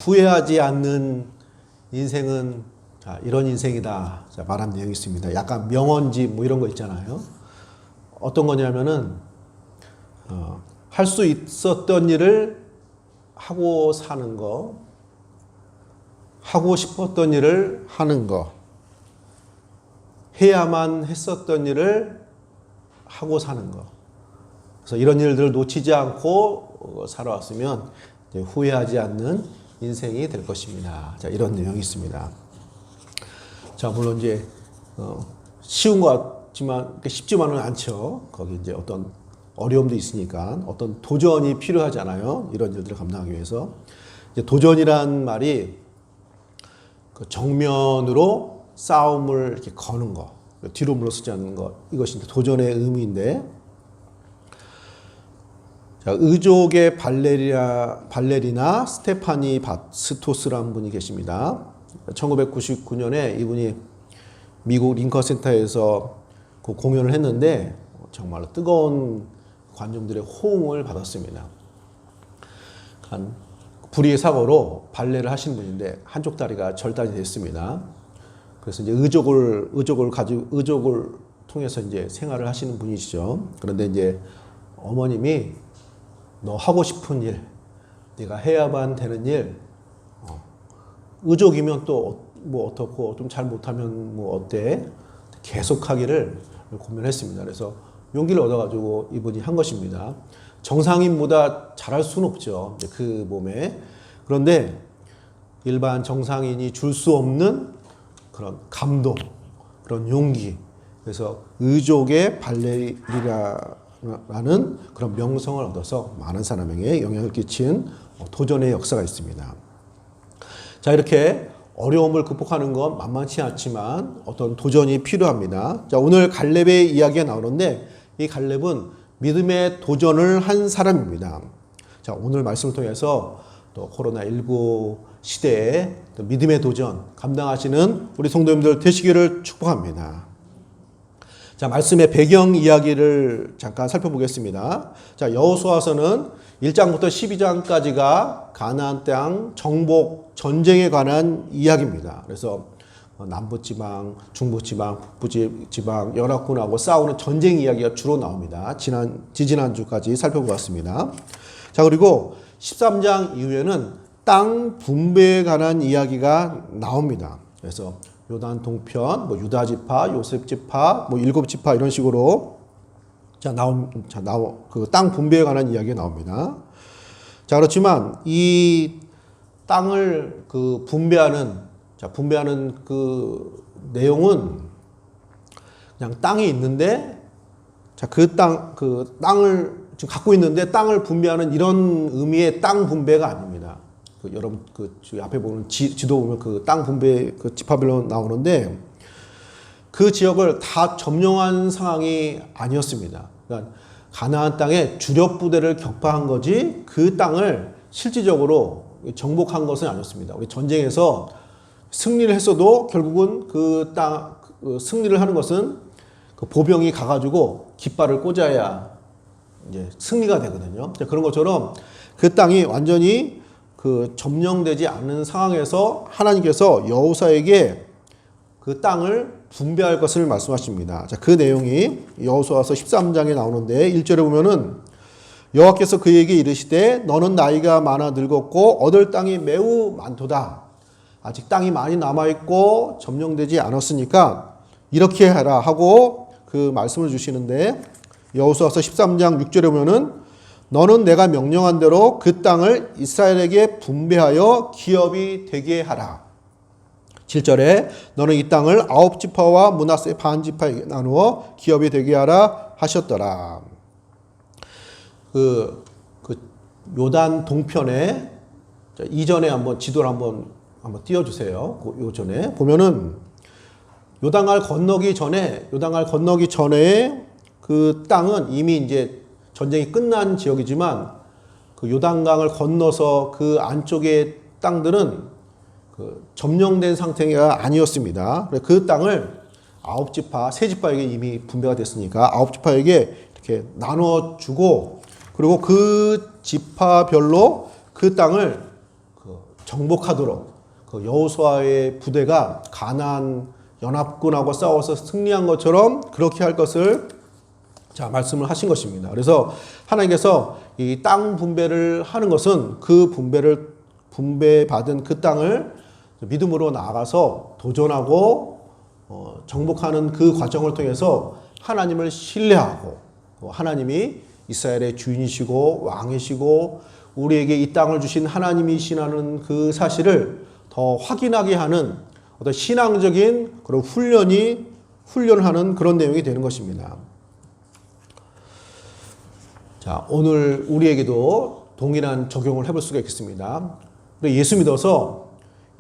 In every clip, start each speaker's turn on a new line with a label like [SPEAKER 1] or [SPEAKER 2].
[SPEAKER 1] 후회하지 않는 인생은 이런 인생이다 말한 내용이 있습니다. 약간 명언지 뭐 이런 거 있잖아요. 어떤 거냐면은 할 수 있었던 일을 하고 사는 거, 하고 싶었던 일을 하는 거, 해야만 했었던 일을 하고 사는 거. 그래서 이런 일들을 놓치지 않고 살아왔으면 후회하지 않는 인생이 될 것입니다. 자, 이런 내용이 있습니다. 자, 물론 이제 쉬운 것 같지만 쉽지만은 않죠. 거기 이제 어떤 어려움도 있으니까 어떤 도전이 필요하잖아요. 이런 일들을 감당하기 위해서. 이제 도전이란 말이 그 정면으로 싸움을 이렇게 거는 거, 뒤로 물러서지 않는 것, 이것이 도전의 의미인데, 자, 의족의 발레리나 스테파니 바스토스라는 분이 계십니다. 1999년에 이분이 미국 링컨 센터에서 그 공연을 했는데 정말로 뜨거운 관중들의 호응을 받았습니다. 한 불의의 사고로 발레를 하신 분인데 한쪽 다리가 절단이 됐습니다. 그래서 이제 의족을 통해서 이제 생활을 하시는 분이시죠. 그런데 이제 어머님이 너 하고 싶은 일, 네가 해야만 되는 일, 의족이면 또 뭐 어떻고 좀 잘 못하면 뭐 어때? 계속 하기를 고민했습니다. 그래서 용기를 얻어가지고 이분이 한 것입니다. 정상인보다 잘할 수는 없죠. 그 몸에. 그런데 일반 정상인이 줄 수 없는 그런 감동, 그런 용기. 그래서 의족의 발레리라는 그런 명성을 얻어서 많은 사람에게 영향을 끼친 도전의 역사가 있습니다. 자, 이렇게 어려움을 극복하는 건 만만치 않지만 어떤 도전이 필요합니다. 자, 오늘 갈렙의 이야기가 나오는데 이 갈렙은 믿음의 도전을 한 사람입니다. 자, 오늘 말씀을 통해서 또 코로나19 시대에 또 믿음의 도전 감당하시는 우리 성도님들 되시기를 축복합니다. 자, 말씀의 배경 이야기를 잠깐 살펴보겠습니다. 자, 여호수아서는 1장부터 12장까지가 가나안 땅 정복 전쟁에 관한 이야기입니다. 그래서 남부지방, 중부지방, 북부지방 연합군하고 싸우는 전쟁 이야기가 주로 나옵니다. 지지난주까지 살펴보았습니다. 자, 그리고 13장 이후에는 땅 분배에 관한 이야기가 나옵니다. 그래서 요단 동편, 뭐 유다 지파, 요셉 지파, 뭐 7지파 이런 식으로 그 땅 분배에 관한 이야기가 나옵니다. 자, 그렇지만 이 땅을 그 분배하는 그 내용은 그냥 땅이 있는데, 자, 그 땅을 지금 갖고 있는데 땅을 분배하는 이런 의미의 땅 분배가 아닙니다. 여러분 앞에 보는 지도 보면 그 땅 분배 그 지파별로 나오는데 그 지역을 다 점령한 상황이 아니었습니다. 그러니까 가나안 땅에 주력 부대를 격파한 거지 그 땅을 실질적으로 정복한 것은 아니었습니다. 우리 전쟁에서 승리를 했어도 결국은 그 땅 승리를 하는 것은 그 보병이 가가지고 깃발을 꽂아야 이제 승리가 되거든요. 그런 것처럼 그 땅이 완전히 그 점령되지 않는 상황에서 하나님께서 여호수아에게 그 땅을 분배할 것을 말씀하십니다. 자, 그 내용이 여호수아서 13장에 나오는데 1절에 보면은 여호와께서 그에게 이르시되 너는 나이가 많아 늙었고 얻을 땅이 매우 많도다. 아직 땅이 많이 남아있고 점령되지 않았으니까 이렇게 해라 하고 그 말씀을 주시는데 여호수아서 13장 6절에 보면은 너는 내가 명령한 대로 그 땅을 이스라엘에게 분배하여 기업이 되게 하라. 7절에 너는 이 땅을 9지파와 므낫세 반지파에게 나누어 기업이 되게 하라 하셨더라. 그 요단 동편에 이전에 한번 지도를 한번 띄워주세요. 요 전에 보면은 요단강을 건너기 전에 그 땅은 이미 이제 전쟁이 끝난 지역이지만 그 요단강을 건너서 그 안쪽의 땅들은 그 점령된 상태가 아니었습니다. 그 땅을 9지파, 3지파에게 이미 분배가 됐으니까 9지파에게 이렇게 나눠주고 그리고 그 지파별로 그 땅을 정복하도록 그 여호수아의 부대가 가나안 연합군하고 싸워서 승리한 것처럼 그렇게 할 것을 말씀을 하신 것입니다. 그래서 하나님께서 이 땅 분배를 하는 것은 그 분배받은 그 땅을 믿음으로 나아가서 도전하고 정복하는 그 과정을 통해서 하나님을 신뢰하고 하나님이 이스라엘의 주인이시고 왕이시고 우리에게 이 땅을 주신 하나님이시라는 그 사실을 더 확인하게 하는 어떤 신앙적인 그런 훈련을 하는 그런 내용이 되는 것입니다. 자, 오늘 우리에게도 동일한 적용을 해볼 수가 있겠습니다. 예수 믿어서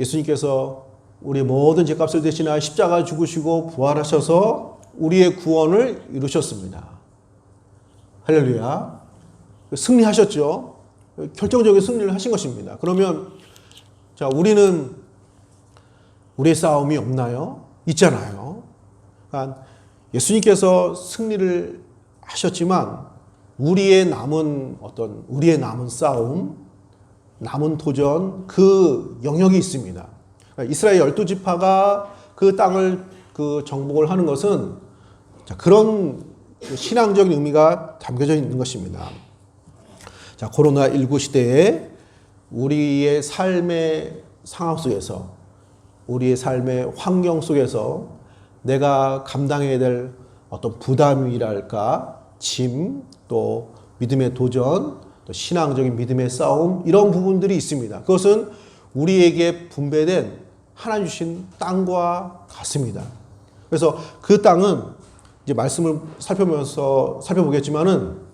[SPEAKER 1] 예수님께서 우리 모든 죄값을 대신하여 십자가 죽으시고 부활하셔서 우리의 구원을 이루셨습니다. 할렐루야. 승리하셨죠. 결정적인 승리를 하신 것입니다. 그러면 자, 우리는 우리의 싸움이 없나요? 있잖아요. 그러니까 예수님께서 승리를 하셨지만 우리의 남은 싸움, 남은 도전, 그 영역이 있습니다. 그러니까 이스라엘 12지파가 그 땅을 정복을 하는 것은 그런 신앙적인 의미가 담겨져 있는 것입니다. 자, 코로나19 시대에 우리의 삶의 상황 속에서, 우리의 삶의 환경 속에서 내가 감당해야 될 어떤 부담이랄까, 짐, 또 믿음의 도전, 또 신앙적인 믿음의 싸움, 이런 부분들이 있습니다. 그것은 우리에게 분배된 하나님 주신 땅과 같습니다. 그래서 그 땅은 이제 말씀을 살펴보겠지만은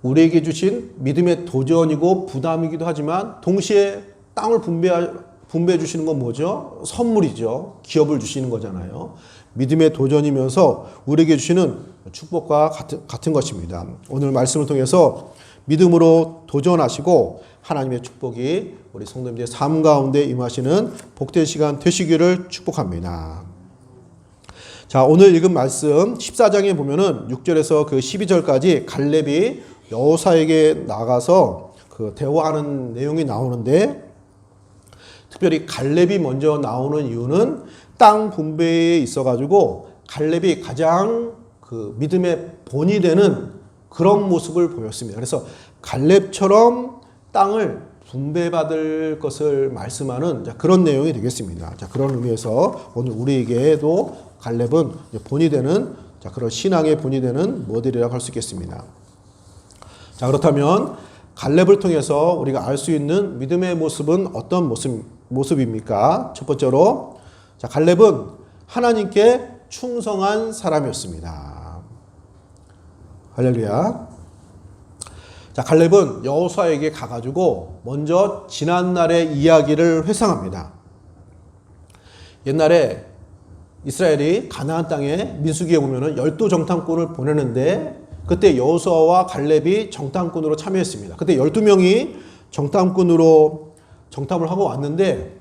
[SPEAKER 1] 우리에게 주신 믿음의 도전이고 부담이기도 하지만 동시에 땅을 분배해 주시는 건 뭐죠? 선물이죠. 기업을 주시는 거잖아요. 믿음의 도전이면서 우리에게 주시는 축복과 같은 것입니다. 오늘 말씀을 통해서 믿음으로 도전하시고 하나님의 축복이 우리 성도님들의 삶 가운데 임하시는 복된 시간 되시기를 축복합니다. 자, 오늘 읽은 말씀 14장에 보면은 6절에서 그 12절까지 갈렙이 여호사에게 나가서 그 대화하는 내용이 나오는데, 특별히 갈렙이 먼저 나오는 이유는 땅 분배에 있어가지고 갈렙이 가장 그 믿음의 본이 되는 그런 모습을 보였습니다. 그래서 갈렙처럼 땅을 분배받을 것을 말씀하는 그런 내용이 되겠습니다. 자, 그런 의미에서 오늘 우리에게도 갈렙은 본이 되는 그런 신앙의 본이 되는 모델이라고 할 수 있겠습니다. 자, 그렇다면 갈렙을 통해서 우리가 알 수 있는 믿음의 모습은 어떤 모습입니까? 첫 번째로, 자, 갈렙은 하나님께 충성한 사람이었습니다. 할렐루야. 자, 갈렙은 여호수아에게 가가지고 먼저 지난날의 이야기를 회상합니다. 옛날에 이스라엘이 가나안 땅에 민수기에 보면은 12정탐꾼을 보내는데 그때 여호수아와 갈렙이 정탐꾼으로 참여했습니다. 그때 12명이 정탐꾼으로 정탐을 하고 왔는데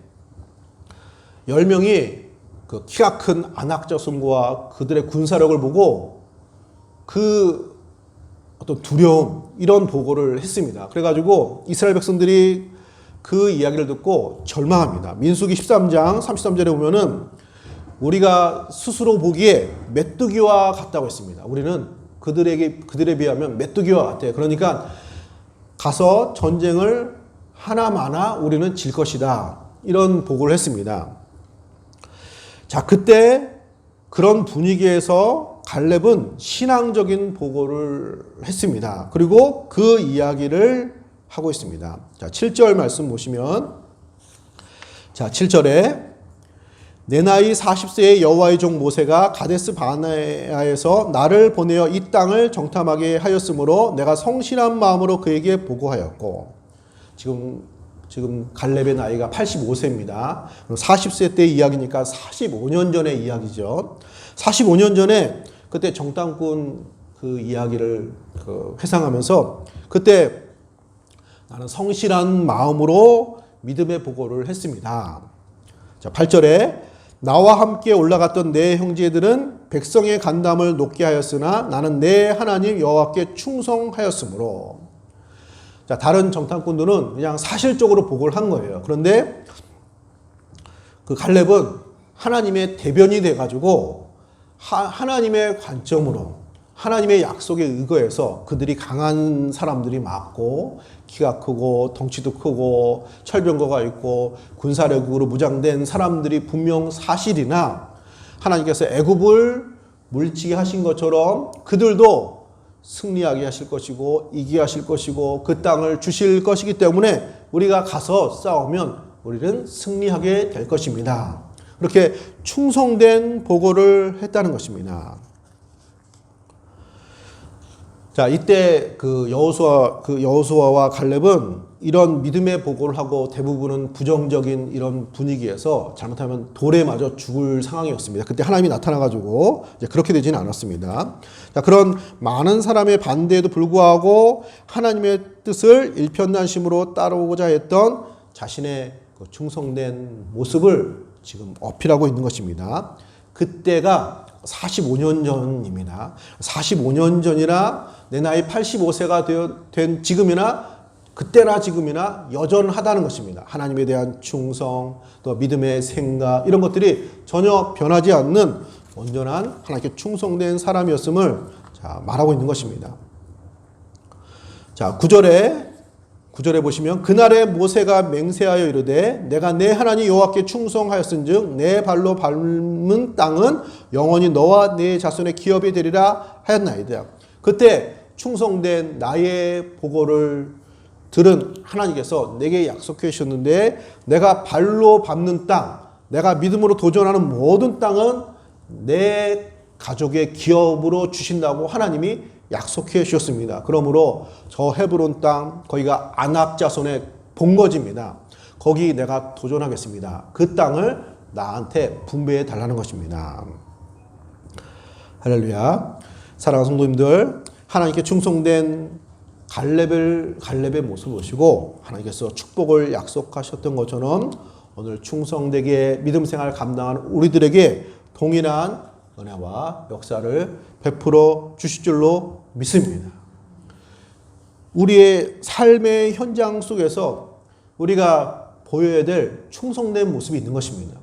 [SPEAKER 1] 10명이 그 키가 큰 아낙 자손과 그들의 군사력을 보고 그 어떤 두려움, 이런 보고를 했습니다. 그래가지고 이스라엘 백성들이 그 이야기를 듣고 절망합니다. 민수기 13장 33절에 보면은 우리가 스스로 보기에 메뚜기와 같다고 했습니다. 우리는 그들에 비하면 메뚜기와 같아요. 그러니까 가서 전쟁을 하나마나 우리는 질 것이다. 이런 보고를 했습니다. 자, 그때 그런 분위기에서 갈렙은 신앙적인 보고를 했습니다. 그리고 그 이야기를 하고 있습니다. 자, 7절 말씀 보시면, 자, 7절에 내 나이 40세의 여호와의 종 모세가 가데스 바네아에서 나를 보내어 이 땅을 정탐하게 하였으므로 내가 성실한 마음으로 그에게 보고하였고, 지금 갈렙의 나이가 85세입니다. 40세 때 이야기니까 45년 전의 이야기죠. 45년 전에 그때 정탐꾼 그 이야기를 회상하면서 그때 나는 성실한 마음으로 믿음의 보고를 했습니다. 자, 8절에 나와 함께 올라갔던 내 형제들은 백성의 간담을 높게 하였으나 나는 내 하나님 여호와께 충성하였으므로. 자, 다른 정탐꾼들은 그냥 사실적으로 보고를 한 거예요. 그런데 그 갈렙은 하나님의 대변이 돼가지고 하나님의 관점으로 하나님의 약속에 의거해서 그들이 강한 사람들이 많고 키가 크고 덩치도 크고 철병거가 있고 군사력으로 무장된 사람들이 분명 사실이나 하나님께서 애굽을 물리치게 하신 것처럼 그들도 승리하게 하실 것이고 이기게 하실 것이고 그 땅을 주실 것이기 때문에 우리가 가서 싸우면 우리는 승리하게 될 것입니다. 그렇게 충성된 보고를 했다는 것입니다. 자, 이때 그 여호수아와 갈렙은 이런 믿음의 보고를 하고 대부분은 부정적인 이런 분위기에서 잘못하면 돌에 맞아 죽을 상황이었습니다. 그때 하나님이 나타나가지고 이제 그렇게 되지는 않았습니다. 자, 그런 많은 사람의 반대에도 불구하고 하나님의 뜻을 일편단심으로 따라오고자 했던 자신의 그 충성된 모습을 지금 어필하고 있는 것입니다. 그때가 45년 전입니다. 45년 전이나 내 나이 85세가 된 지금이나 그때나 지금이나 여전하다는 것입니다. 하나님에 대한 충성, 또 믿음의 생각 이런 것들이 전혀 변하지 않는 온전한 하나님께 충성된 사람이었음을 말하고 있는 것입니다. 자, 9절에 보시면 그날에 모세가 맹세하여 이르되 내가 내 하나님 여호와께 충성하였은즉 내 발로 밟은 땅은 영원히 너와 네 자손의 기업이 되리라 하였나이다. 그때 충성된 나의 보고를 들은 하나님께서 내게 약속해 주셨는데 내가 발로 밟는 땅, 내가 믿음으로 도전하는 모든 땅은 내 가족의 기업으로 주신다고 하나님이 약속해 주셨습니다. 그러므로 저 헤브론 땅, 거기가 아낙 자손의 본거지입니다. 거기 내가 도전하겠습니다. 그 땅을 나한테 분배해 달라는 것입니다. 할렐루야. 사랑하는 성도님들, 하나님께 충성된 갈렙의 모습을 보시고 하나님께서 축복을 약속하셨던 것처럼 오늘 충성되게 믿음 생활 감당하는 우리들에게 동일한 은혜와 역사를 베풀어 주실 줄로 믿습니다. 우리의 삶의 현장 속에서 우리가 보여야 될 충성된 모습이 있는 것입니다.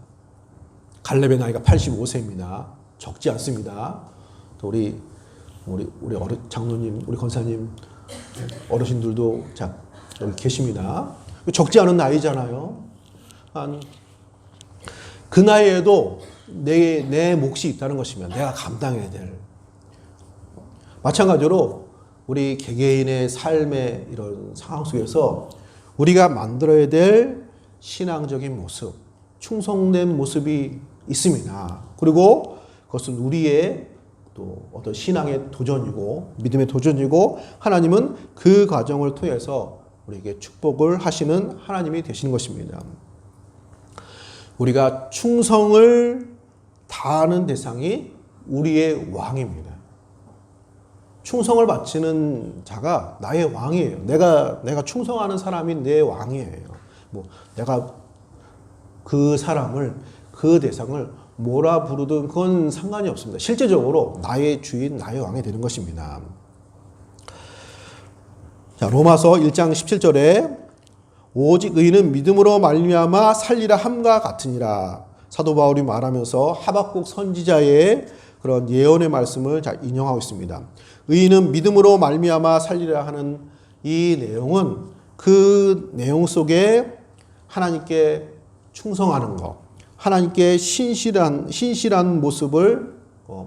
[SPEAKER 1] 갈렙의 나이가 85세입니다. 적지 않습니다. 또 우리 장로님, 우리 권사님, 어르신들도 여기 계십니다. 적지 않은 나이잖아요. 그 나이에도 내 몫이 있다는 것이면 내가 감당해야 될. 마찬가지로 우리 개개인의 삶의 이런 상황 속에서 우리가 만들어야 될 신앙적인 모습, 충성된 모습이 있습니다. 그리고 그것은 우리의 또 어떤 신앙의 도전이고 믿음의 도전이고 하나님은 그 과정을 통해서 우리에게 축복을 하시는 하나님이 되시는 것입니다. 우리가 충성을 다하는 대상이 우리의 왕입니다. 충성을 바치는 자가 나의 왕이에요. 내가 충성하는 사람이 내 왕이에요. 내가 그 사람을, 그 대상을 뭐라 부르든 그건 상관이 없습니다. 실제적으로 나의 주인, 나의 왕이 되는 것입니다. 자, 로마서 1장 17절에 오직 의인은 믿음으로 말미암아 살리라 함과 같으니라. 사도 바울이 말하면서 하박국 선지자의 그런 예언의 말씀을 인용하고 있습니다. 의인은 믿음으로 말미암아 살리라 하는 이 내용은 그 내용 속에 하나님께 충성하는 것, 하나님께 신실한 모습을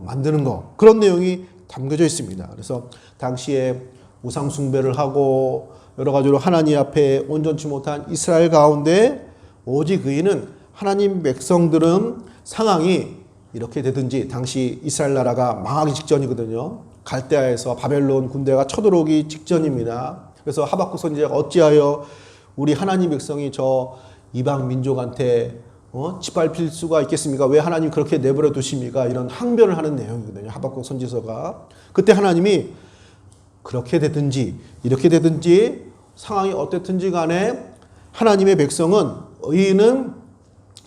[SPEAKER 1] 만드는 것, 그런 내용이 담겨져 있습니다. 그래서 당시에 우상 숭배를 하고 여러 가지로 하나님 앞에 온전치 못한 이스라엘 가운데 오직 의인은 하나님 백성들은 상황이 이렇게 되든지 당시 이스라엘 나라가 망하기 직전이거든요. 갈대아에서 바벨론 군대가 쳐들어오기 직전입니다. 그래서 하박국 선지자가 어찌하여 우리 하나님 백성이 저 이방 민족한테 짓밟힐 수가 있겠습니까? 왜 하나님 그렇게 내버려 두십니까? 이런 항변을 하는 내용이거든요. 하박국 선지서가. 그때 하나님이 그렇게 되든지 이렇게 되든지 상황이 어땠든지 간에 하나님의 백성은 의인은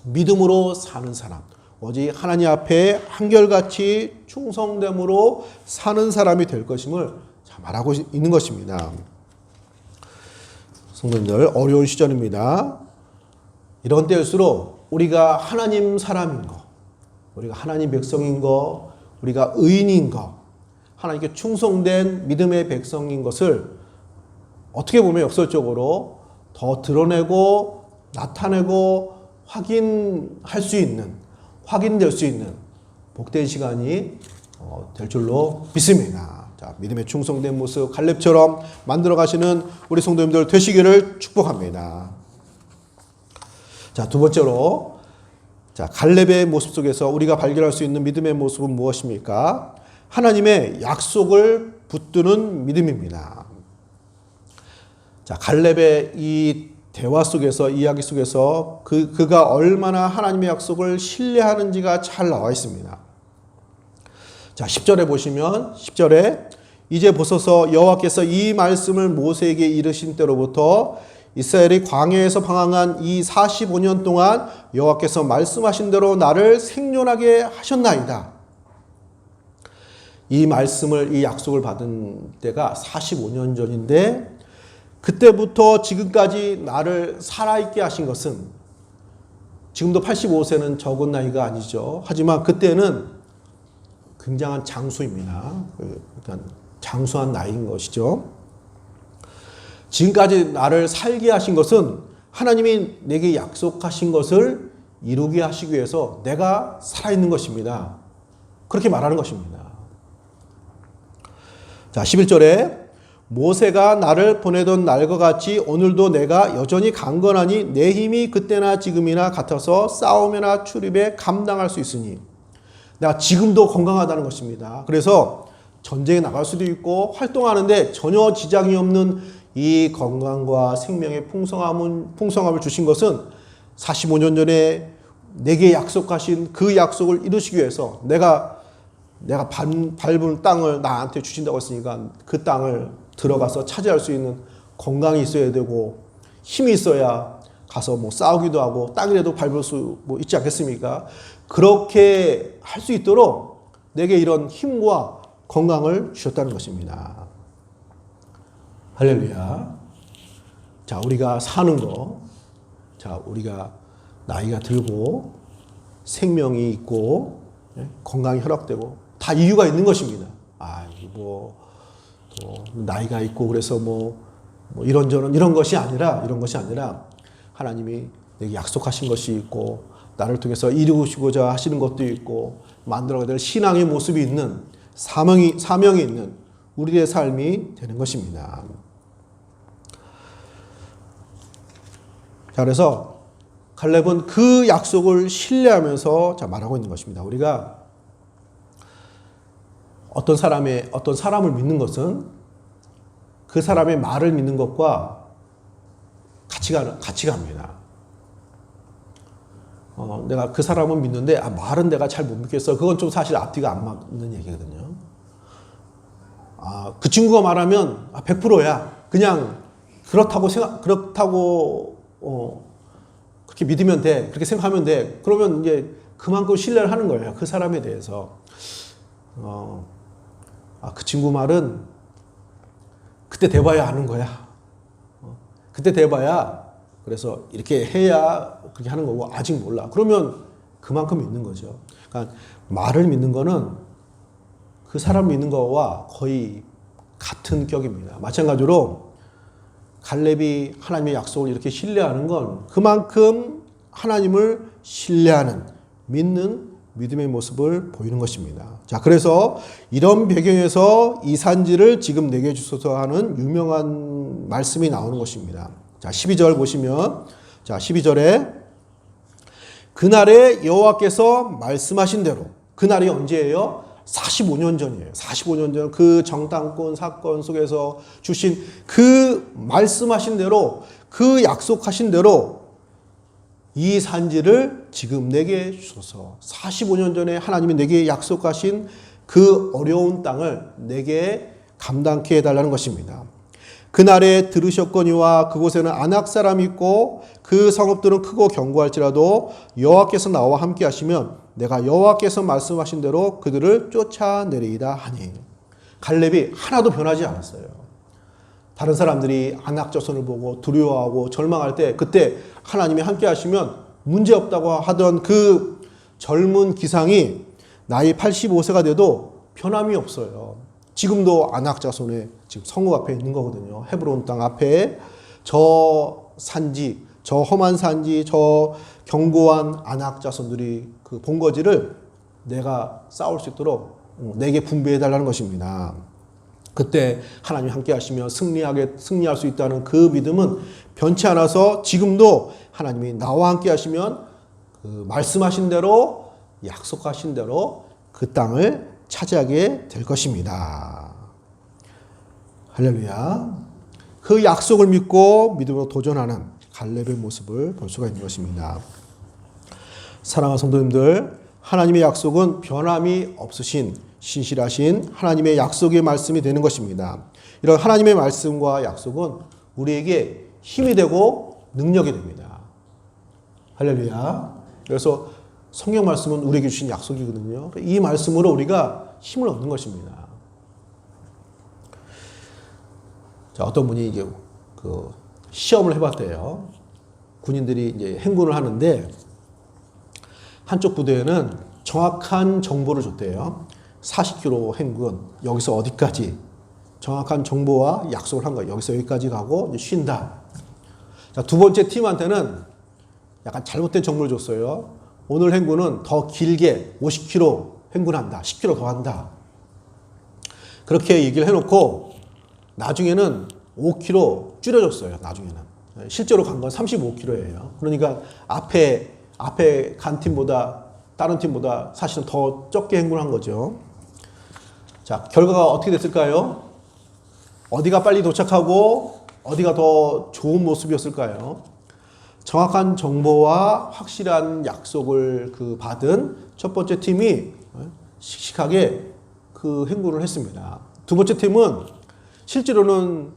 [SPEAKER 1] 믿음으로 사는 사람, 오직 하나님 앞에 한결같이 충성됨으로 사는 사람이 될 것임을 말하고 있는 것입니다. 성도님들, 어려운 시절입니다. 이런 때일수록 우리가 하나님 사람인 거, 우리가 하나님 백성인 거, 우리가 의인인 거, 하나님께 충성된 믿음의 백성인 것을 어떻게 보면 역설적으로 더 드러내고 나타내고 확인할 수 있는, 확인될 수 있는 복된 시간이 될 줄로 믿습니다. 자, 믿음에 충성된 모습 갈렙처럼 만들어 가시는 우리 성도님들 되시기를 축복합니다. 자, 두 번째로, 자, 갈렙의 모습 속에서 우리가 발견할 수 있는 믿음의 모습은 무엇입니까? 하나님의 약속을 붙드는 믿음입니다. 자, 갈렙의 이 대화 속에서, 이야기 속에서 그가 얼마나 하나님의 약속을 신뢰하는지가 잘 나와 있습니다. 자, 10절에 보시면, 10절에 이제 보소서 여호와께서 이 말씀을 모세에게 이르신 때로부터 이스라엘이 광야에서 방황한 이 45년 동안 여호와께서 말씀하신 대로 나를 생존하게 하셨나이다. 이 말씀을, 이 약속을 받은 때가 45년 전인데 그때부터 지금까지 나를 살아있게 하신 것은, 지금도 85세는 적은 나이가 아니죠. 하지만 그때는 굉장한 장수입니다. 그러니까 장수한 나이인 것이죠. 지금까지 나를 살게 하신 것은 하나님이 내게 약속하신 것을 이루게 하시기 위해서 내가 살아있는 것입니다. 그렇게 말하는 것입니다. 자, 11절에 모세가 나를 보내던 날과 같이 오늘도 내가 여전히 강건하니 내 힘이 그때나 지금이나 같아서 싸움이나 출입에 감당할 수 있으니, 내가 지금도 건강하다는 것입니다. 그래서 전쟁에 나갈 수도 있고 활동하는데 전혀 지장이 없는 이 건강과 생명의 풍성함을 주신 것은 45년 전에 내게 약속하신 그 약속을 이루시기 위해서 내가 밟은 땅을 나한테 주신다고 했으니까 그 땅을 들어가서 차지할 수 있는 건강이 있어야 되고 힘이 있어야 가서 뭐 싸우기도 하고 땅이라도 밟을 수 있지 않겠습니까? 그렇게 할 수 있도록 내게 이런 힘과 건강을 주셨다는 것입니다. 할렐루야. 자, 우리가 사는 거, 자, 우리가 나이가 들고 생명이 있고 건강이 허락되고 다 이유가 있는 것입니다. 또 나이가 있고 그래서 뭐 이런저런 이런 것이 아니라 하나님이 내게 약속하신 것이 있고 나를 통해서 이루시고자 하시는 것도 있고 만들어야 될 신앙의 모습이 있는 사명이 있는 우리의 삶이 되는 것입니다. 자, 그래서 갈렙은 그 약속을 신뢰하면서 말하고 있는 것입니다. 우리가 어떤 사람을 믿는 것은 그 사람의 말을 믿는 것과 같이 갑니다. 내가 그 사람은 믿는데 말은 내가 잘 못 믿겠어. 그건 좀 사실 앞뒤가 안 맞는 얘기거든요. 그 친구가 말하면 100%야. 그냥 그렇다고 그렇게 믿으면 돼. 그렇게 생각하면 돼. 그러면 이제 그만큼 신뢰를 하는 거예요. 그 사람에 대해서. 그 친구 말은 그때 돼봐야 아는 거야. 그때 돼봐야 그래서 이렇게 해야 그렇게 하는 거고 아직 몰라. 그러면 그만큼 믿는 거죠. 그러니까 말을 믿는 거는 그 사람 믿는 거와 거의 같은 격입니다. 마찬가지로 갈렙이 하나님의 약속을 이렇게 신뢰하는 건 그만큼 하나님을 신뢰하는, 믿는 믿음의 모습을 보이는 것입니다. 자, 그래서 이런 배경에서 이 산지를 지금 내게 주소서 하는 유명한 말씀이 나오는 것입니다. 자, 12절 보시면, 자, 12절에 그날에 여호와께서 말씀하신 대로, 그날이 언제예요? 45년 전이에요. 45년 전 그 정탐꾼 사건 속에서 주신 그 말씀하신 대로, 그 약속하신 대로 이 산지를 지금 내게 주소서. 45년 전에 하나님이 내게 약속하신 그 어려운 땅을 내게 감당케 해달라는 것입니다. 그날에 들으셨거니와 그곳에는 아낙 사람이 있고 그 성읍들은 크고 견고할지라도 여호와께서 나와 함께 하시면 내가 여호와께서 말씀하신 대로 그들을 쫓아내리이다 하니. 갈렙이 하나도 변하지 않았어요. 다른 사람들이 안악자손을 보고 두려워하고 절망할 때 그때 하나님이 함께 하시면 문제없다고 하던 그 젊은 기상이 나이 85세가 돼도 변함이 없어요. 지금도 안악자손의 지금 성읍 앞에 있는 거거든요. 헤브론 땅 앞에 저 산지, 저 험한 산지, 저 견고한 안악자손들이 그 본거지를 내가 싸울 수 있도록 내게 분배해 달라는 것입니다. 그때 하나님 함께 하시며 승리할 수 있다는 그 믿음은 변치 않아서 지금도 하나님이 나와 함께 하시면 그 말씀하신 대로 약속하신 대로 그 땅을 차지하게 될 것입니다. 할렐루야. 그 약속을 믿고 믿음으로 도전하는 갈렙의 모습을 볼 수가 있는 것입니다. 사랑하는 성도님들, 하나님의 약속은 변함이 없으신 신실하신 하나님의 약속의 말씀이 되는 것입니다. 이런 하나님의 말씀과 약속은 우리에게 힘이 되고 능력이 됩니다. 할렐루야. 그래서 성경 말씀은 우리에게 주신 약속이거든요. 이 말씀으로 우리가 힘을 얻는 것입니다. 자, 어떤 분이 이제 그 시험을 해봤대요. 군인들이 이제 행군을 하는데 한쪽 부대에는 정확한 정보를 줬대요. 40km 행군, 여기서 어디까지 정확한 정보와 약속을 한 거예요. 여기서 여기까지 가고 이제 쉰다. 자, 두 번째 팀한테는 약간 잘못된 정보를 줬어요. 오늘 행군은 더 길게 50km 행군한다. 10km 더 한다. 그렇게 얘기를 해놓고 나중에는 5km 줄여줬어요. 나중에는. 실제로 간 건 35km예요. 그러니까 앞에 간 팀보다 다른 팀보다 사실은 더 적게 행군한 거죠. 자, 결과가 어떻게 됐을까요? 어디가 빨리 도착하고 어디가 더 좋은 모습이었을까요? 정확한 정보와 확실한 약속을 받은 첫 번째 팀이 씩씩하게 그 행군을 했습니다. 두 번째 팀은 실제로는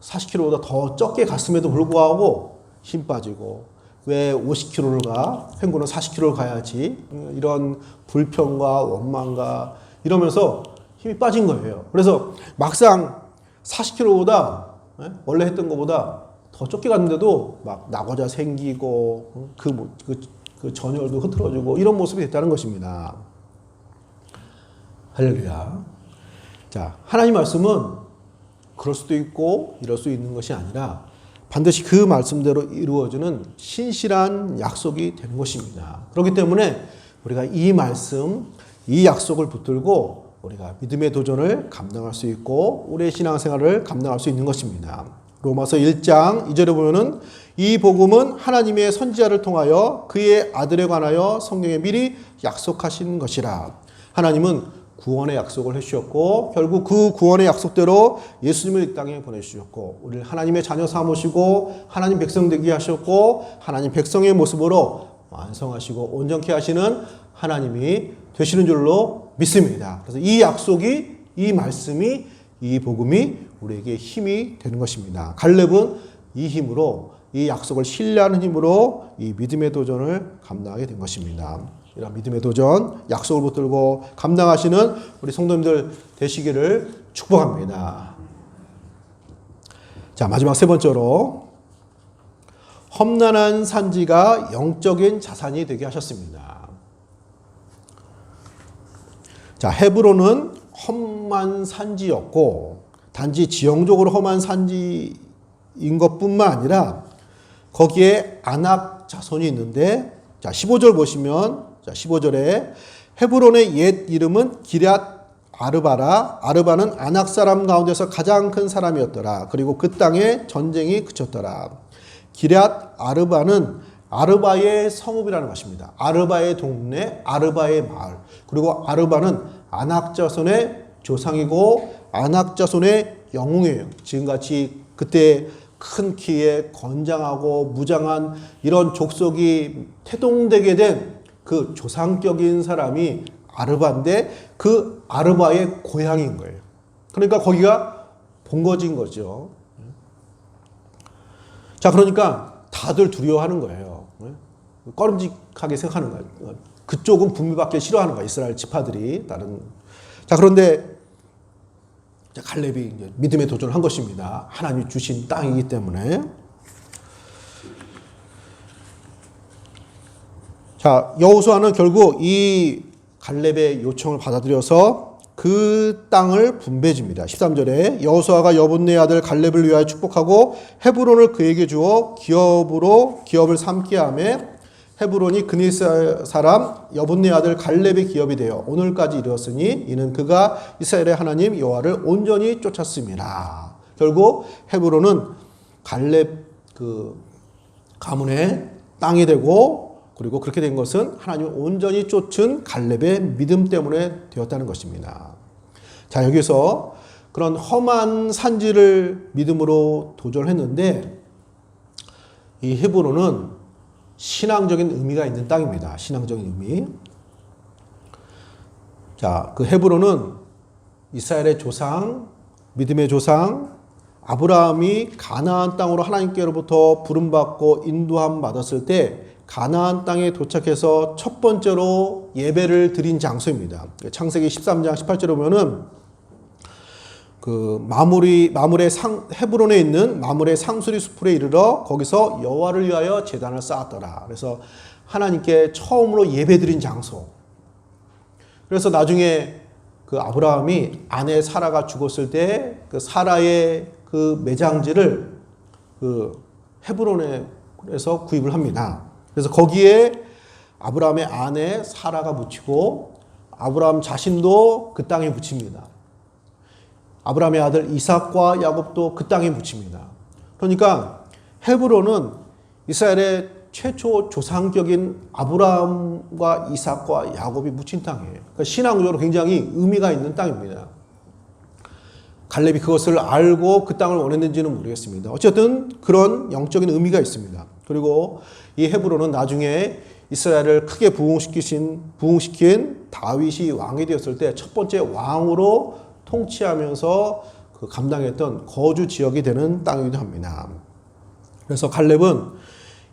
[SPEAKER 1] 40km보다 더 적게 갔음에도 불구하고 힘 빠지고 왜 50km를 가? 행군은 40km를 가야지. 이런 불평과 원망과 이러면서 힘이 빠진 거예요. 그래서 막상 40km보다 원래 했던 것보다 더 좁게 갔는데도 막 낙오자 생기고 그 전열도 흐트러지고 이런 모습이 됐다는 것입니다. 할렐루야. 자, 하나님 말씀은 그럴 수도 있고 이럴 수 있는 것이 아니라 반드시 그 말씀대로 이루어지는 신실한 약속이 되는 것입니다. 그렇기 때문에 우리가 이 말씀, 이 약속을 붙들고 우리가 믿음의 도전을 감당할 수 있고 우리의 신앙생활을 감당할 수 있는 것입니다. 로마서 1장 2절에 보면은 이 복음은 하나님의 선지자를 통하여 그의 아들에 관하여 성경에 미리 약속하신 것이라. 하나님은 구원의 약속을 해주셨고 결국 그 구원의 약속대로 예수님을 이 땅에 보내주셨고 우리를 하나님의 자녀 삼으시고 하나님 백성 되게 하셨고 하나님 백성의 모습으로 완성하시고 온전케 하시는 하나님이 되시는 줄로 믿습니다. 그래서 이 약속이, 이 말씀이, 이 복음이 우리에게 힘이 되는 것입니다. 갈렙은 이 힘으로, 이 약속을 신뢰하는 힘으로 이 믿음의 도전을 감당하게 된 것입니다. 이런 믿음의 도전, 약속을 붙들고 감당하시는 우리 성도님들 되시기를 축복합니다. 자, 마지막 세 번째로 험난한 산지가 영적인 자산이 되게 하셨습니다. 자, 헤브론은 험한 산지였고 단지 지형적으로 험한 산지인 것뿐만 아니라 거기에 아낙 자손이 있는데 자, 15절 보시면 자, 15절에 헤브론의 옛 이름은 기럇 아르바라. 아르바는 아낙 사람 가운데서 가장 큰 사람이었더라. 그리고 그 땅에 전쟁이 그쳤더라. 기럇 아르바는 아르바의 성읍이라는 것입니다. 아르바의 동네, 아르바의 마을. 그리고 아르바는 아낙 자손의 조상이고 아낙 자손의 영웅이에요. 지금같이 그때 큰 키에 건장하고 무장한 이런 족속이 태동되게 된 그 조상격인 사람이 아르바인데 그 아르바의 고향인 거예요. 그러니까 거기가 본거지인 거죠. 자, 그러니까 다들 두려워하는 거예요. 꺼림직하게 생각하는 거예요. 그쪽은 분미받기 싫어하는 거예요. 이스라엘 지파들이. 자, 그런데 갈렙이 이제 믿음의 도전을 한 것입니다. 하나님이 주신 땅이기 때문에. 자, 여호수아는 결국 이 갈렙의 요청을 받아들여서 그 땅을 분배줍니다. 13절에 여호수아가 여분네 아들 갈렙을 위하여 축복하고 헤브론을 그에게 주어 기업을 삼게 하며 헤브론이 그니스 사람 여분네 아들 갈렙의 기업이 되어 오늘까지 이르렀으니 이는 그가 이스라엘의 하나님 여호와를 온전히 쫓았습니다. 결국 헤브론은 갈렙 그 가문의 땅이 되고, 그리고 그렇게 된 것은 하나님을 온전히 쫓은 갈렙의 믿음 때문에 되었다는 것입니다. 자, 여기서 그런 험한 산지를 믿음으로 도전했는데 이 헤브론은 신앙적인 의미가 있는 땅입니다. 신앙적인 의미. 자, 그 헤브론은 이스라엘의 조상, 믿음의 조상 아브라함이 가나안 땅으로 하나님께로부터 부름받고 인도함 받았을 때 가나안 땅에 도착해서 첫 번째로 예배를 드린 장소입니다. 창세기 13장 18절에 보면은 그 헤브론에 있는 마물의 상수리 숲에 이르러 거기서 여호와를 위하여 제단을 쌓았더라. 그래서 하나님께 처음으로 예배드린 장소. 그래서 나중에 그 아브라함이 아내 사라가 죽었을 때 그 사라의 그 매장지를 그 헤브론에서 구입을 합니다. 그래서 거기에 아브라함의 아내 사라가 묻히고 아브라함 자신도 그 땅에 묻힙니다. 아브라함의 아들 이삭과 야곱도 그 땅에 묻힙니다. 그러니까 헤브론은 이스라엘의 최초 조상격인 아브라함과 이삭과 야곱이 묻힌 땅이에요. 그러니까 신앙적으로 굉장히 의미가 있는 땅입니다. 갈렙이 그것을 알고 그 땅을 원했는지는 모르겠습니다. 어쨌든 그런 영적인 의미가 있습니다. 그리고 이 헤브론은 나중에 이스라엘을 크게 부흥시킨 다윗이 왕이 되었을 때 첫 번째 왕으로 통치하면서 그 감당했던 거주 지역이 되는 땅이기도 합니다. 그래서 갈렙은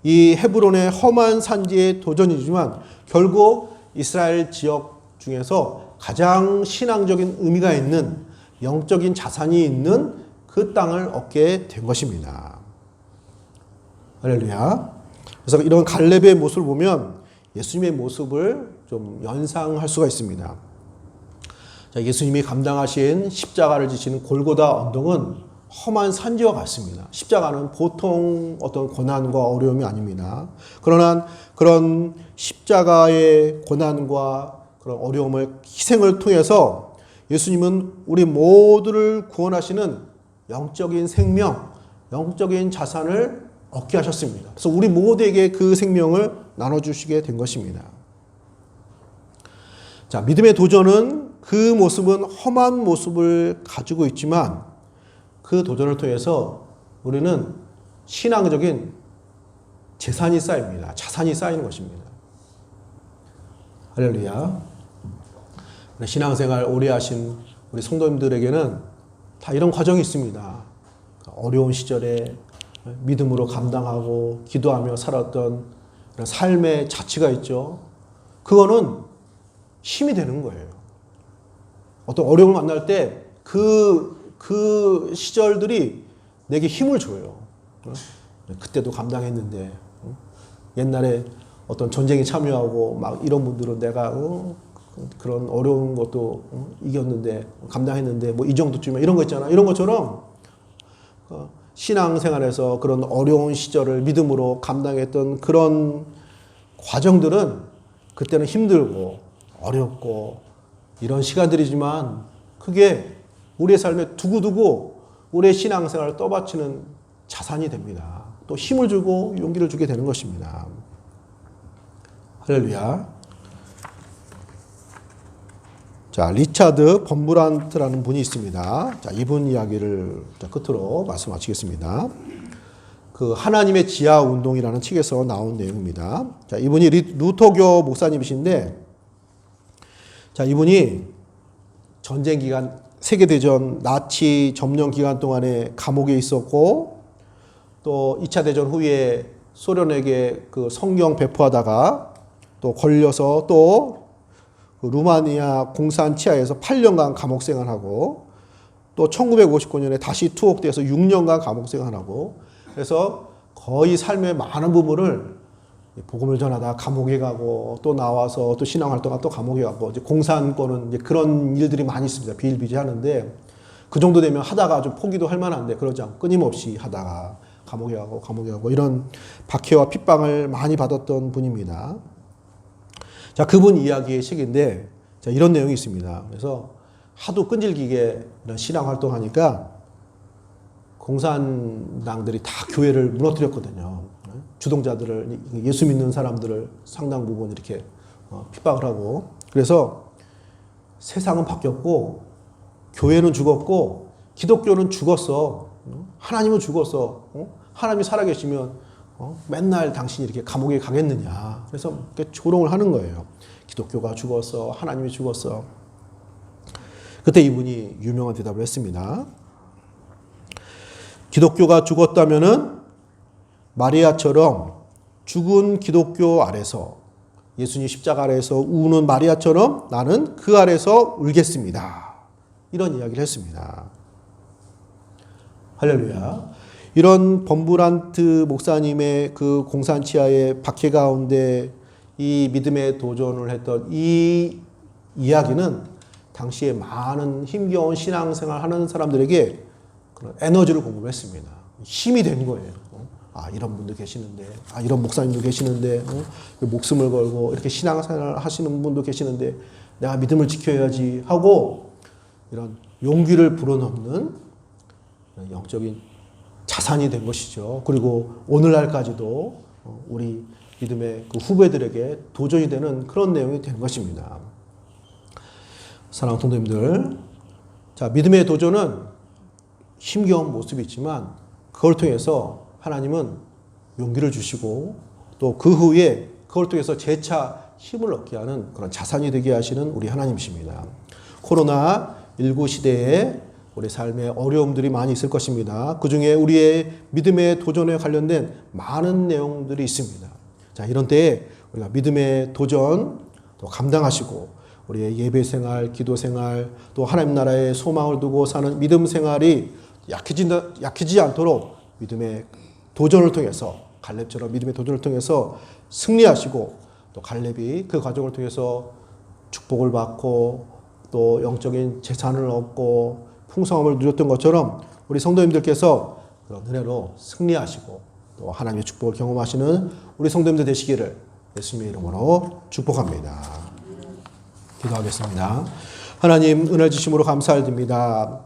[SPEAKER 1] 이 헤브론의 험한 산지의 도전이지만 결국 이스라엘 지역 중에서 가장 신앙적인 의미가 있는 영적인 자산이 있는 그 땅을 얻게 된 것입니다. 할렐루야. 그래서 이런 갈렙의 모습을 보면 예수님의 모습을 좀 연상할 수가 있습니다. 자, 예수님이 감당하신 십자가를 지시는 골고다 언덕은 험한 산지와 같습니다. 십자가는 보통 어떤 고난과 어려움이 아닙니다. 그러나 그런 십자가의 고난과 그런 어려움을 희생을 통해서 예수님은 우리 모두를 구원하시는 영적인 생명, 영적인 자산을 얻게 하셨습니다. 그래서 우리 모두에게 그 생명을 나눠주시게 된 것입니다. 자, 믿음의 도전은 그 모습은 험한 모습을 가지고 있지만 그 도전을 통해서 우리는 신앙적인 재산이 쌓입니다. 자산이 쌓이는 것입니다. 할렐루야. 신앙생활 오래 하신 우리 성도님들에게는 다 이런 과정이 있습니다. 어려운 시절에 믿음으로 감당하고 기도하며 살았던 그런 삶의 자취가 있죠. 그거는 힘이 되는 거예요. 어떤 어려움을 만날 때 그 시절들이 내게 힘을 줘요. 그때도 감당했는데, 옛날에 어떤 전쟁에 참여하고 막 이런 분들은 내가 그런 어려운 것도 이겼는데, 감당했는데, 뭐 이 정도쯤이면 이런 거 있잖아. 이런 것처럼 신앙생활에서 그런 어려운 시절을 믿음으로 감당했던 그런 과정들은 그때는 힘들고 어렵고 이런 시간들이지만 그게 우리의 삶에 두고두고 우리의 신앙생활을 떠받치는 자산이 됩니다. 또 힘을 주고 용기를 주게 되는 것입니다. 할렐루야. 자, 리차드 범브란트라는 분이 있습니다. 자, 이분 이야기를 끝으로 말씀 마치겠습니다. 그 하나님의 지하 운동이라는 책에서 나온 내용입니다. 자, 이분이 루터교 목사님이신데, 자, 이분이 전쟁 기간, 세계대전 나치 점령 기간 동안에 감옥에 있었고, 또 2차 대전 후에 소련에게 그 성경 배포하다가 또 걸려서 또 루마니아 공산 치하에서 8년간 감옥 생활하고, 또 또 1959년에 다시 투옥돼서 6년간 감옥 생활하고, 그래서 거의 삶의 많은 부분을 복음을 전하다 감옥에 가고 또 나와서 또 신앙활동하다 또 감옥에 가고, 이제 공산권은 이제 그런 일들이 많이 있습니다. 비일비재하는데 그 정도 되면 하다가 좀 포기도 할 만한데 그러지 않고 끊임없이 하다가 감옥에 가고 이런 박해와 핍박을 많이 받았던 분입니다. 자, 그분 이야기의 책인데, 자, 이런 내용이 있습니다. 그래서 하도 끈질기게 이런 신앙 활동하니까 공산당들이 다 교회를 무너뜨렸거든요. 주동자들을, 예수 믿는 사람들을 상당 부분 이렇게 핍박을 하고, 그래서 세상은 바뀌었고 교회는 죽었고 기독교는 죽었어. 하나님은 죽었어. 하나님이 살아계시면 맨날 당신이 이렇게 감옥에 가겠느냐. 그래서 이렇게 조롱을 하는 거예요. 기독교가 죽었어. 하나님이 죽었어. 그때 이분이 유명한 대답을 했습니다. 기독교가 죽었다면은 마리아처럼 죽은 기독교 아래서, 예수님 십자가 아래에서 우는 마리아처럼 나는 그 아래서 울겠습니다. 이런 이야기를 했습니다. 할렐루야. 이런 범브란트 목사님의 그 공산치하의 박해 가운데 이 믿음의 도전을 했던 이 이야기는 당시에 많은 힘겨운 신앙생활 하는 사람들에게 그런 에너지를 공급했습니다. 힘이 된 거예요. 아, 이런 분도 계시는데, 아, 이런 목사님도 계시는데, 목숨을 걸고 이렇게 신앙생활 하시는 분도 계시는데 내가 믿음을 지켜야지 하고 이런 용기를 불어넣는 영적인 자산이 된 것이죠. 그리고 오늘날까지도 우리 믿음의 그 후배들에게 도전이 되는 그런 내용이 된 것입니다. 사랑하는 성도님들, 자, 믿음의 도전은 힘겨운 모습이 있지만 그걸 통해서 하나님은 용기를 주시고 또 그 후에 그걸 통해서 재차 힘을 얻게 하는 그런 자산이 되게 하시는 우리 하나님이십니다. 코로나19 시대에 우리 삶에 어려움들이 많이 있을 것입니다. 그 중에 우리의 믿음의 도전에 관련된 많은 내용들이 있습니다. 자, 이런 때에 우리가 믿음의 도전 또 감당하시고 우리의 예배 생활, 기도 생활, 또 하나님 나라의 소망을 두고 사는 믿음 생활이 약해지지 않도록 믿음의 도전을 통해서, 갈렙처럼 믿음의 도전을 통해서 승리하시고, 또 갈렙이 그 과정을 통해서 축복을 받고 또 영적인 재산을 얻고 풍성함을 누렸던 것처럼 우리 성도님들께서 그런 은혜로 승리하시고 또 하나님의 축복을 경험하시는 우리 성도님들 되시기를 예수님의 이름으로 축복합니다. 기도하겠습니다. 하나님, 은혜 주심으로 감사드립니다.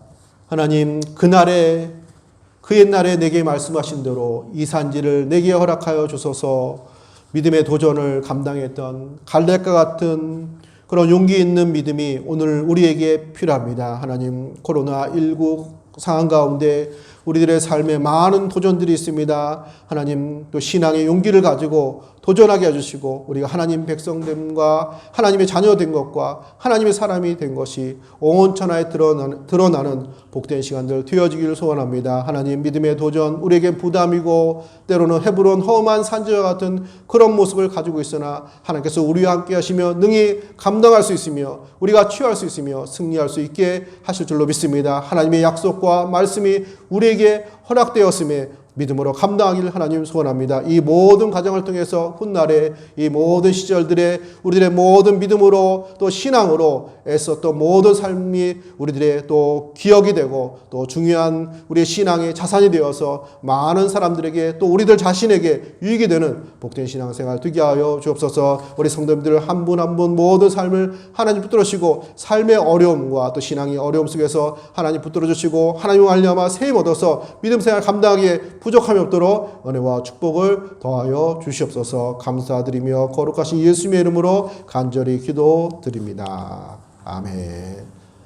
[SPEAKER 1] 하나님, 그 옛날에 내게 말씀하신 대로 이 산지를 내게 허락하여 주소서. 믿음의 도전을 감당했던 갈렙과 같은 그런 용기 있는 믿음이 오늘 우리에게 필요합니다. 하나님, 코로나19 상황 가운데 우리들의 삶에 많은 도전들이 있습니다. 하나님, 또 신앙의 용기를 가지고 도전하게 해주시고 우리가 하나님 백성됨과 하나님의 자녀된 것과 하나님의 사람이 된 것이 온 천하에 드러나는 복된 시간들 되어지기를 소원합니다. 하나님, 믿음의 도전 우리에게 부담이고 때로는 헤브론 험한 산지와 같은 그런 모습을 가지고 있으나 하나님께서 우리와 함께 하시며 능히 감당할 수 있으며 우리가 취할 수 있으며 승리할 수 있게 하실 줄로 믿습니다. 하나님의 약속과 말씀이 우리에게 허락되었음에 믿음으로 감당하기를 하나님 소원합니다. 이 모든 과정을 통해서 훗날에 이 모든 시절들의 우리들의 모든 믿음으로 또 신앙으로 애썼던 모든 삶이 우리들의 또 기억이 되고 또 중요한 우리의 신앙의 자산이 되어서 많은 사람들에게 또 우리들 자신에게 유익이 되는 복된 신앙생활 되게 하여 주옵소서. 우리 성도님들 한 분 한 분 모든 삶을 하나님 붙들으시고 삶의 어려움과 또 신앙의 어려움 속에서 하나님 붙들어 주시고 하나님 말미암아 세임 얻어서 믿음 생활 감당하기에 부족함이 없도록 은혜와 축복을 더하여 주시옵소서. 감사드리며 거룩하신 예수님의 이름으로 간절히 기도드립니다. 아멘.